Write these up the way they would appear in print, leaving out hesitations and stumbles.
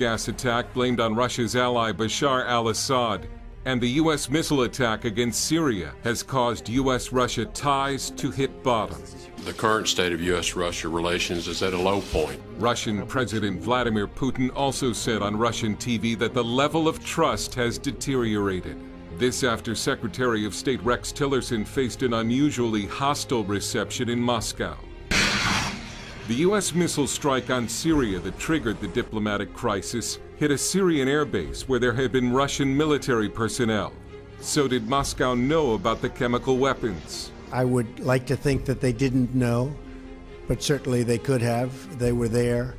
gas attack blamed on Russia's ally Bashar al-Assad, and the U.S. missile attack against Syria has caused U.S.-Russia ties to hit bottom. The current state of U.S.-Russia relations is at a low point. Russian President Vladimir Putin also said on Russian TV that the level of trust has deteriorated. This after Secretary of State Rex Tillerson faced an unusually hostile reception in Moscow. The U.S. missile strike on Syria that triggered the diplomatic crisis hit a Syrian airbase where there had been Russian military personnel. So did Moscow know about the chemical weapons? I would like to think that they didn't know, but certainly they could have. They were there,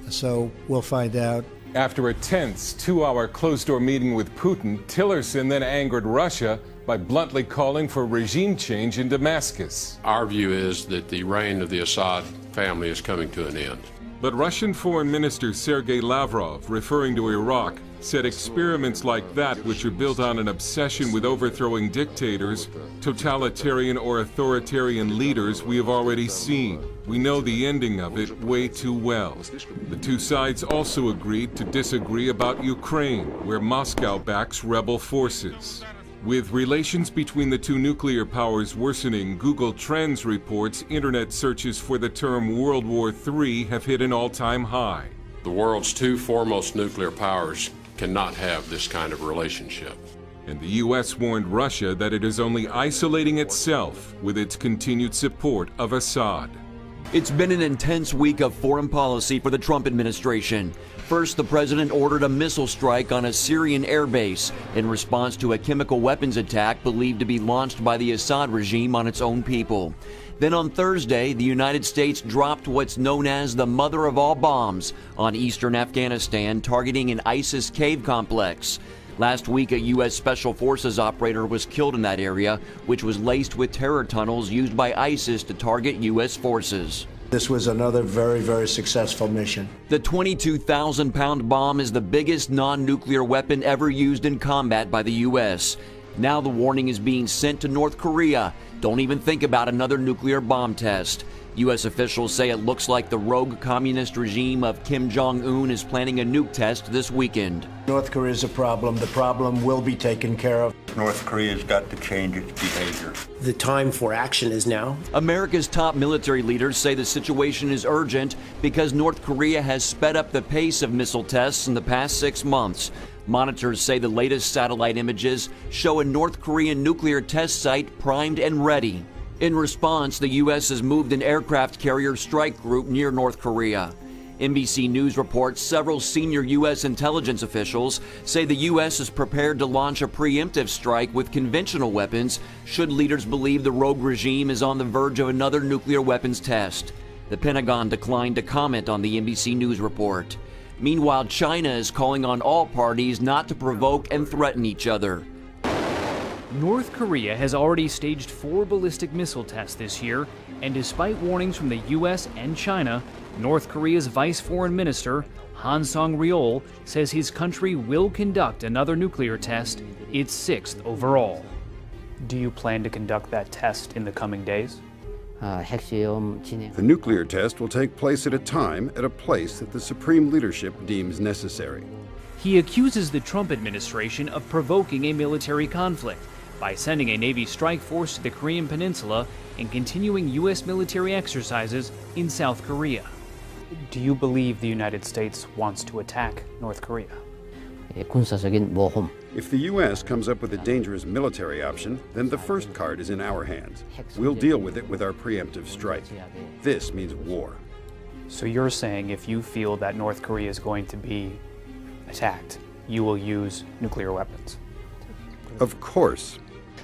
so we'll find out. After a tense 2-hour closed-door meeting with Putin, Tillerson then angered Russia by bluntly calling for regime change in Damascus. Our view is that the reign of the Assad family is coming to an end. But Russian Foreign Minister Sergei Lavrov, referring to Iraq, said experiments like that, which are built on an obsession with overthrowing dictators, totalitarian or authoritarian leaders, we have already seen. We know the ending of it way too well. The two sides also agreed to disagree about Ukraine, where Moscow backs rebel forces. With relations between the two nuclear powers worsening, Google Trends reports internet searches for the term World War III have hit an all-time high. The world's two foremost nuclear powers cannot have this kind of relationship. And the U.S. warned Russia that it is only isolating itself with its continued support of Assad. It's been an intense week of foreign policy for the Trump administration. First, the president ordered a missile strike on a Syrian airbase in response to a chemical weapons attack believed to be launched by the Assad regime on its own people. Then on Thursday, the United States dropped what's known as the mother of all bombs on eastern Afghanistan, targeting an ISIS cave complex. Last week, a U.S. Special Forces operator was killed in that area, which was laced with terror tunnels used by ISIS to target U.S. forces. This was another very, very successful mission. The 22,000-pound bomb is the biggest non-nuclear weapon ever used in combat by the U.S. Now the warning is being sent to North Korea. Don't even think about another nuclear bomb test. U.S. officials say it looks like the rogue communist regime of Kim Jong-un is planning a nuke test this weekend. North Korea is a problem. The problem will be taken care of. North Korea's got to change its behavior. The time for action is now. America's top military leaders say the situation is urgent because North Korea has sped up the pace of missile tests in the past 6 months. Monitors say the latest satellite images show a North Korean nuclear test site primed and ready. In response, the U.S. has moved an aircraft carrier strike group near North Korea. NBC News reports several senior U.S. intelligence officials say the U.S. is prepared to launch a preemptive strike with conventional weapons should leaders believe the rogue regime is on the verge of another nuclear weapons test. The Pentagon declined to comment on the NBC News report. Meanwhile, China is calling on all parties not to provoke and threaten each other. North Korea has already staged 4 ballistic missile tests this year, and despite warnings from the U.S. and China, North Korea's Vice Foreign Minister, Han Song-ryol, says his country will conduct another nuclear test, its 6th overall. Do you plan to conduct that test in the coming days? The nuclear test will take place at a time, at a place that the Supreme Leadership deems necessary. He accuses the Trump administration of provoking a military conflict by sending a Navy strike force to the Korean Peninsula and continuing U.S. military exercises in South Korea. Do you believe the United States wants to attack North Korea? If the U.S. comes up with a dangerous military option, then the first card is in our hands. We'll deal with it with our preemptive strike. This means war. So you're saying if you feel that North Korea is going to be attacked, you will use nuclear weapons? Of course.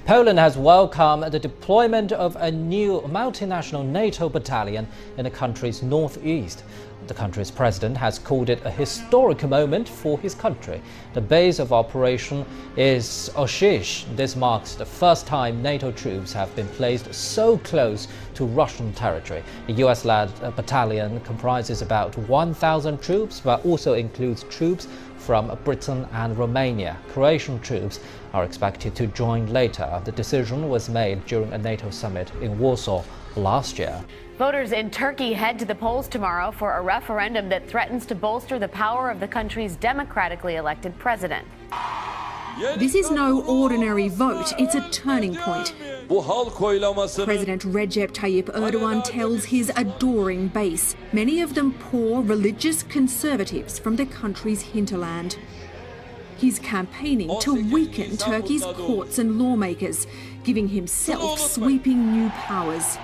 Poland has welcomed the deployment of a new multinational NATO battalion in the country's northeast. The country's president has called it a historic moment for his country. The base of operation is Oshish. This marks the first time NATO troops have been placed so close to Russian territory. The US-led battalion comprises about 1,000 troops, but also includes troops from Britain and Romania. Croatian troops are expected to join later. The decision was made during a NATO summit in Warsaw last year. Voters in Turkey head to the polls tomorrow for a referendum that threatens to bolster the power of the country's democratically elected president. This is no ordinary vote, it's a turning point. President Recep Tayyip Erdogan tells his adoring base, many of them poor religious conservatives from the country's hinterland. He's campaigning to weaken Turkey's courts and lawmakers, giving himself sweeping new powers.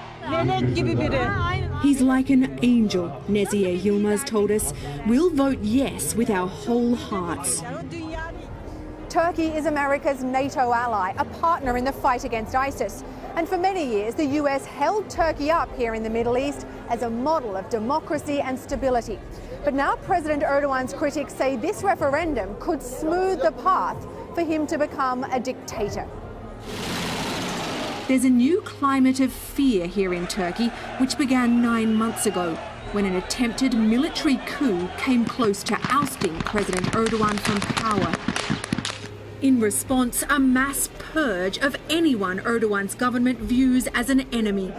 He's like an angel, Nezihe Yilmaz told us. We'll vote yes with our whole hearts. Turkey is America's NATO ally, a partner in the fight against ISIS. And for many years, the US held Turkey up here in the Middle East as a model of democracy and stability. But now President Erdogan's critics say this referendum could smooth the path for him to become a dictator. There's a new climate of fear here in Turkey, which began 9 months ago, when an attempted military coup came close to ousting President Erdogan from power. In response, a mass purge of anyone Erdogan's government views as an enemy.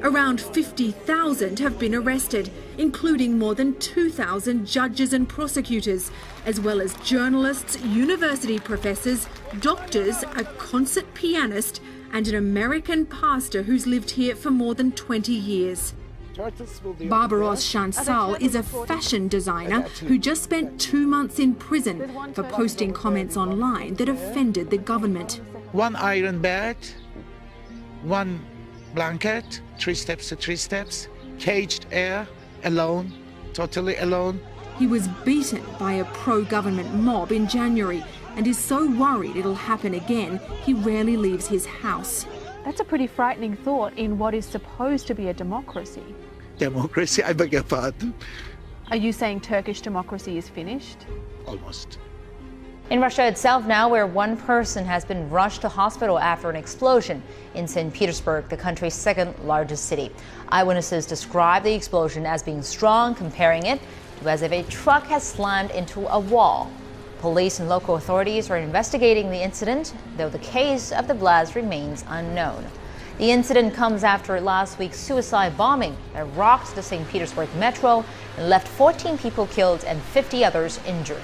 Around 50,000 have been arrested, including more than 2,000 judges and prosecutors, as well as journalists, university professors, doctors, a concert pianist, and an American pastor who's lived here for more than 20 years. Barbaros Shansal is a fashion designer who just spent 2 months in prison for posting comments online that offended the government. One iron bed, one blanket, 3 steps to 3 steps, caged air, alone, totally alone. He was beaten by a pro-government mob in January and is so worried it'll happen again, he rarely leaves his house. That's a pretty frightening thought in what is supposed to be a democracy. Democracy, I beg your pardon. Are you saying Turkish democracy is finished? Almost. In Russia itself now, where one person has been rushed to hospital after an explosion in St. Petersburg, the country's second largest city. Eyewitnesses describe the explosion as being strong, comparing it to as if a truck has slammed into a wall. Police and local authorities are investigating the incident, though the cause of the blast remains unknown. The incident comes after last week's suicide bombing that rocked the St. Petersburg metro and left 14 people killed and 50 others injured.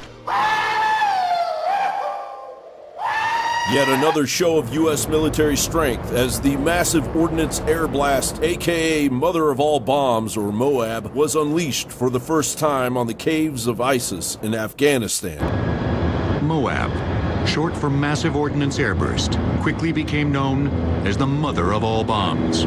Yet another show of U.S. military strength as the massive ordnance air blast, aka Mother of All Bombs, or MOAB, was unleashed for the first time on the caves of ISIS in Afghanistan. MOAB, short for Massive Ordnance Airburst, quickly became known as the Mother of All Bombs.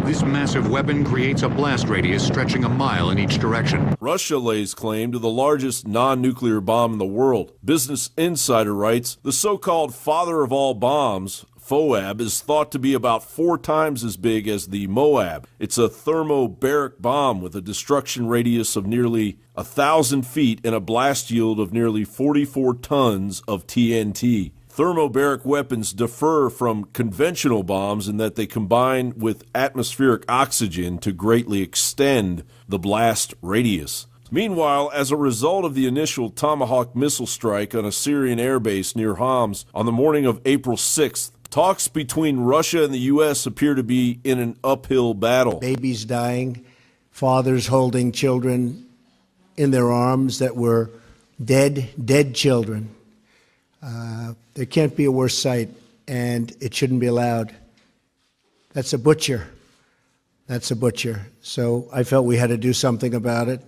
This massive weapon creates a blast radius stretching a mile in each direction. Russia lays claim to the largest non-nuclear bomb in the world. Business Insider writes, the so-called father of all bombs, FOAB, is thought to be about 4 times as big as the MOAB. It's a thermobaric bomb with a destruction radius of nearly 1,000 feet and a blast yield of nearly 44 tons of TNT. Thermobaric weapons differ from conventional bombs in that they combine with atmospheric oxygen to greatly extend the blast radius. Meanwhile, as a result of the initial Tomahawk missile strike on a Syrian airbase near Homs on the morning of April 6th, talks between Russia and the U.S. appear to be in an uphill battle. Babies dying, fathers holding children in their arms that were dead children. There can't be a worse sight, and it shouldn't be allowed. That's a butcher. That's a butcher. So I felt we had to do something about it.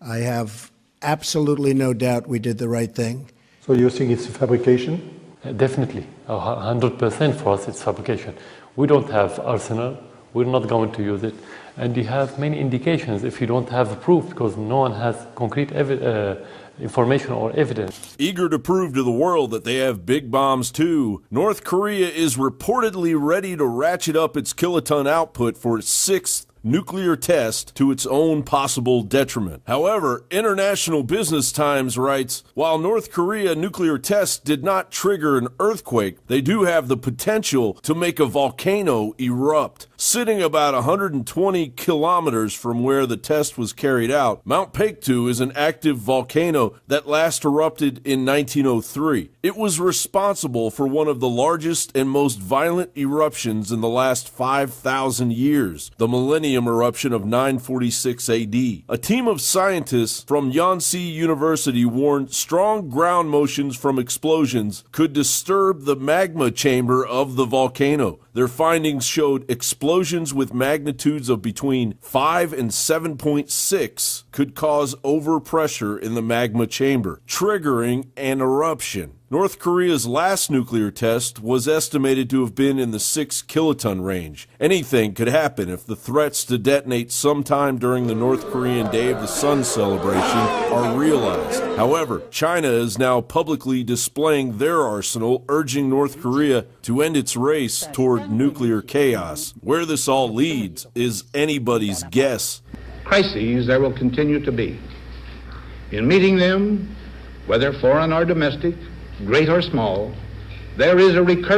I have absolutely no doubt we did the right thing. So you think it's a fabrication? Definitely. 100% for us it's fabrication. We don't have arsenal. We're not going to use it. And you have many indications if you don't have proof, because no one has concrete information or evidence. Eager to prove to the world that they have big bombs too, North Korea is reportedly ready to ratchet up its kiloton output for its 6th nuclear test to its own possible detriment. However, International Business Times writes, while North Korea nuclear tests did not trigger an earthquake, they do have the potential to make a volcano erupt. Sitting about 120 kilometers from where the test was carried out, Mount Paektu is an active volcano that last erupted in 1903. It was responsible for one of the largest and most violent eruptions in the last 5,000 years, the Millennium Eruption of 946 AD. A team of scientists from Yonsei University warned strong ground motions from explosions could disturb the magma chamber of the volcano. Their findings showed explosions with magnitudes of between 5 and 7.6 could cause overpressure in the magma chamber, triggering an eruption. North Korea's last nuclear test was estimated to have been in the 6 kiloton range. Anything could happen if the threats to detonate sometime during the North Korean Day of the Sun celebration are realized. However, China is now publicly displaying their arsenal, urging North Korea to end its race toward nuclear chaos. Where this all leads is anybody's guess. Crises there will continue to be. In meeting them, whether foreign or domestic, great or small, there is a recurrent